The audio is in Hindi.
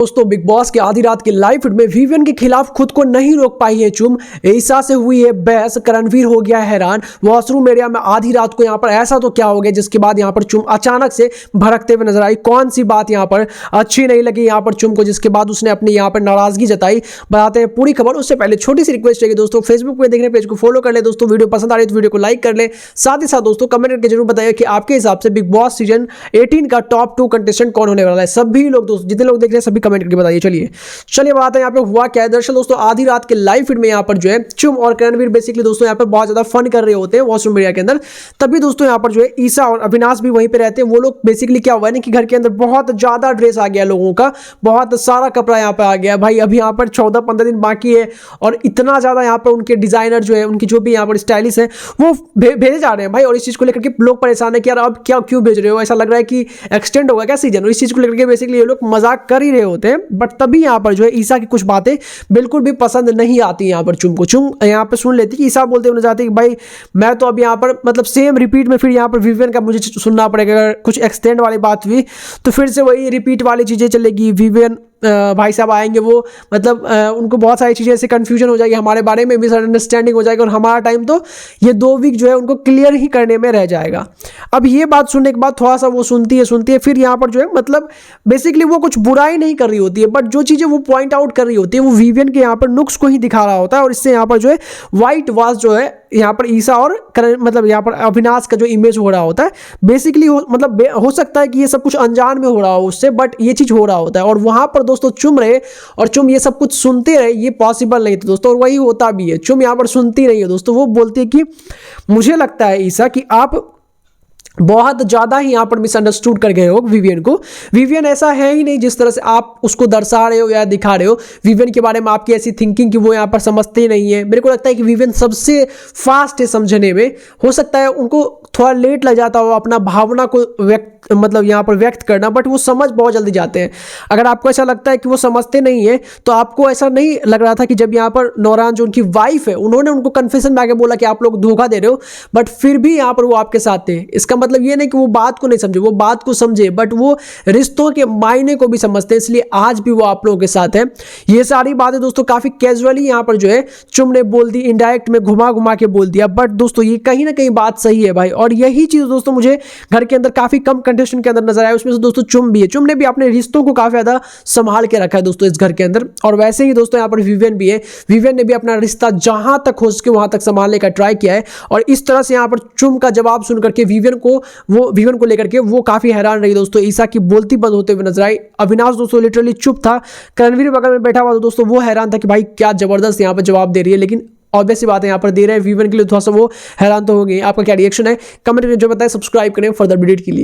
दोस्तों बिग बॉस के आधी रात के लाइव फीड में विवियन के खिलाफ खुद को नहीं रोक पाई है चुम। ईसा से हुई है बहस, रणवीर हो गया हैरान। वॉशरूम एरिया में आधी रात को यहाँ पर ऐसा तो क्या हो गया जिसके बाद यहाँ पर चुम अचानक से भड़कते हुए नजर आई। कौन सी बात यहाँ पर अच्छी नहीं लगी यहाँ पर चुम को, जिसके बाद उसने अपनी यहाँ पर नाराजगी जताई। बताते हैं पूरी खबर। उससे पहले छोटी सी रिक्वेस्ट है दोस्तों, फेसबुक पे देखने पेज को फॉलो कर ले दोस्तों। वीडियो पसंद आ रही है तो वीडियो को लाइक कर ले। साथ ही साथ दोस्तों कमेंट करके जरूर बताइए कि आपके हिसाब से बिग बॉस सीजन 18 का टॉप 2 कंटेस्टेंट कौन होने वाला है। सभी लोग दोस्तों, जितने लोग देख रहे हैं सभी कमेंट करके बताइए। चलिए बात है यहाँ पे हुआ क्या है। दरअसल दोस्तों आधी रात के लाइव फीड में यहाँ पर जो है चुम और रणवीर बेसिकली दोस्तों यहाँ पर बहुत ज्यादा फन कर रहे होते हैं वॉशरूम एरिया के अंदर। तभी दोस्तों यहाँ पर जो है ईसा और अविनाश भी वहीं पे रहते हैं। वो लोग बेसिकली क्या हुआ है ना कि घर के अंदर बहुत ज्यादा ड्रेस आ गया लोगों का, बहुत सारा कपड़ा यहाँ पे आ गया भाई। अभी यहाँ पर 14-15 दिन बाकी है और इतना ज्यादा यहाँ पर उनके डिजाइनर जो है, उनकी जो भी यहाँ पर स्टाइलिश है वो भेजे जा रहे हैं भाई। और इस चीज को लेकर के लोग परेशान है कि यार अब क्या क्यों भेज रहे हो, ऐसा लग रहा है कि एक्सटेंड होगा क्या सीजन। और इस चीज को लेकर के बेसिकली ये लोग मजाक कर ही रहे होते हैं। बट तभी यहाँ पर जो है ईसा की कुछ बातें बिल्कुल भी पसंद नहीं आती यहाँ पर चुम को। चुम यहाँ पर सुन लेती कि ईसा बोलते हुए चाहती कि भाई मैं तो अब यहाँ पर मतलब सेम रिपीट में फिर यहाँ पर विवियन का मुझे सुनना पड़ेगा। अगर कुछ एक्सटेंड वाली बात हुई तो फिर से वही रिपीट वाली चीजें चलेगी। विवियन भाई साहब आएंगे, वो मतलब उनको बहुत सारी चीज़ें ऐसे कन्फ्यूजन हो जाएगी, हमारे बारे में मिसअंडरस्टैंडिंग हो जाएगी और हमारा टाइम तो ये 2 वीक जो है उनको क्लियर ही करने में रह जाएगा। अब ये बात सुनने के बाद थोड़ा सा वो सुनती है फिर यहाँ पर जो है मतलब बेसिकली वो कुछ बुराई नहीं कर रही होती है, बट जो चीज़ें वो पॉइंट आउट कर रही होती है वो विवियन के यहाँ पर नुक्स को ही दिखा रहा होता है। और इससे यहाँ पर जो है व्हाइट वॉश जो है यहाँ पर ईसा और मतलब यहाँ पर अविनाश का जो इमेज हो रहा होता है बेसिकली मतलब हो सकता है कि ये सब कुछ अनजान में हो रहा हो उससे, बट ये चीज़ हो रहा होता है। और वहाँ पर दोस्तों चुम रहे और चुम ये सब कुछ सुनते रहे, ये पॉसिबल नहीं था दोस्तों। और वही होता भी है, चुम यहाँ पर सुनती नहीं है दोस्तों। वो बोलती है कि मुझे लगता है ईसा कि आप बहुत ज़्यादा ही यहाँ पर मिसअंडरस्टूड कर गए हो विवियन को। विवियन ऐसा है ही नहीं जिस तरह से आप उसको दर्शा रहे हो या दिखा रहे हो। विवियन के बारे में आपकी ऐसी थिंकिंग कि वो यहाँ पर समझते ही नहीं है। मेरे को लगता है कि विवियन सबसे फास्ट है समझने में। हो सकता है उनको थोड़ा लेट लग जाता हो अपना भावना को मतलब यहाँ पर व्यक्त करना, बट वो समझ बहुत जल्दी जाते हैं। अगर आपको ऐसा लगता है कि वो समझते नहीं है तो आपको ऐसा नहीं लग रहा था कि जब यहाँ पर नौरान जो उनकी वाइफ है उन्होंने उनको कन्फेशन में आके बोला कि आप लोग धोखा दे रहे हो, बट फिर भी यहाँ पर वो आपके साथ थे। इसका मतलब ये नहीं कि वो बात को नहीं समझे, वो बात को समझे, बट वो रिश्तों के मायने को भी समझते हैं, इसलिए आज भी वो आप लोगों के साथ है। ये सारी बातें दोस्तों काफी कैजुअली यहाँ पर जो है चुम ने बोल दी, इनडायरेक्ट में घुमा घुमा के बोल दिया, बट दोस्तों ये कहीं ना कहीं बात सही है भाई। और यही चीज दोस्तों मुझे घर के अंदर काफी कम कंटेस्टेंट के अंदर नजर आया, उसमें से दोस्तों चुम भी है। चुम ने भी अपने रिश्तों को काफी ज्यादा संभाल के रखा है दोस्तों इस घर के अंदर। और वैसे ही दोस्तों यहाँ पर विवियन भी है। विवियन ने भी अपना रिश्ता जहां तक हो सके वहां तक संभालने का ट्राई किया है। और इस तरह से यहाँ पर चुम का जवाब सुन करके विवियन को लेकर के वो काफी हैरान रही दोस्तों। ईसा की बोलती बंद होते हुए नजर आई। अविनाश दोस्तों लिटरली चुप था। रणवीर बगल में बैठा हुआ दोस्तों वो हैरान था कि भाई क्या जबरदस्त यहाँ पर जवाब दे रही है, लेकिन ऑब्वियस सी बात है यहाँ पर दे रहे हैं विवियन के लिए, थोड़ा सा वो हैरान तो हो गई। आपका क्या रिएक्शन है कमेंट में जो बताएं। सब्सक्राइब करें फर्दर अपडेट के लिए।